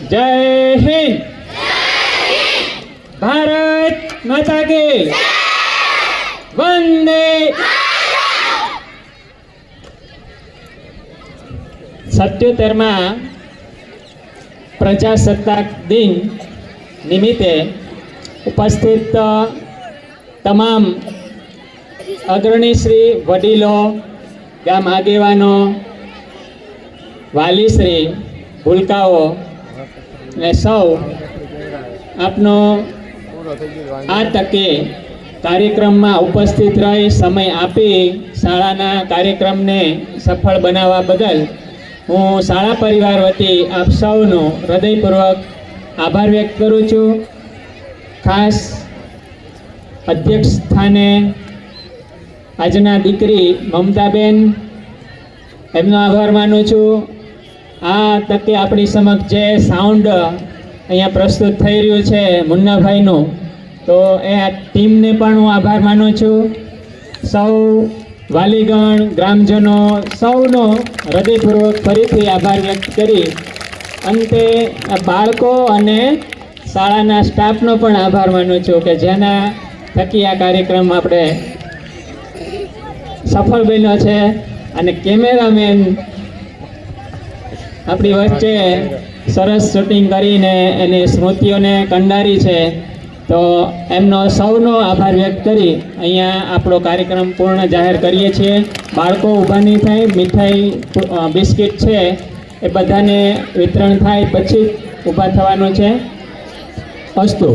जय हिंद। भारत माता की वंदे। 77માં પ્રજાસત્તાક દિન નિમિત્તે ઉપસ્થિત તમામ અગ્રણીશ્રી, વડીલો, ગામ આગેવાનો, વાલીશ્રી, ભૂલકાઓ ને સૌ આપનો આ તકે કાર્યક્રમમાં ઉપસ્થિત રહી સમય આપી શાળાના કાર્યક્રમને સફળ બનાવવા બદલ હું શાળા પરિવાર વતી આપ સૌનો હૃદયપૂર્વક આભાર વ્યક્ત કરું છું। ખાસ અધ્યક્ષ સ્થાને આજના દીકરી મમતાબેન, એમનો આભાર માનું છું। આ તકે આપણી સમક્ષ જે સાઉન્ડ અહીંયા પ્રસ્તુત થઈ રહ્યું છે મુન્નાભાઈનું, તો એ આ ટીમને પણ હું આભાર માનું છું। સૌ વાલીગણ, ગ્રામજનો સૌનો હૃદયપૂર્વક ફરીથી આભાર વ્યક્ત કરી અંતે બાળકો અને શાળાના સ્ટાફનો પણ આભાર માનું છું કે જેના થકી આ કાર્યક્રમ આપણે સફળ બન્યો છે। અને કેમેરામેન આપણી વચ્ચે સરસ શૂટિંગ કરીને એની સ્મૃતિઓને કંડારી છે, તો એમનો સૌનો આભાર વ્યક્ત કરી અહીંયા આપણો કાર્યક્રમ પૂર્ણ જાહેર કરીએ છીએ। બાળકો ઊભા નહીં થાય, મીઠાઈ બિસ્કિટ છે એ બધાને વિતરણ થાય પછી ઊભા થવાનું છે। અસ્તુ।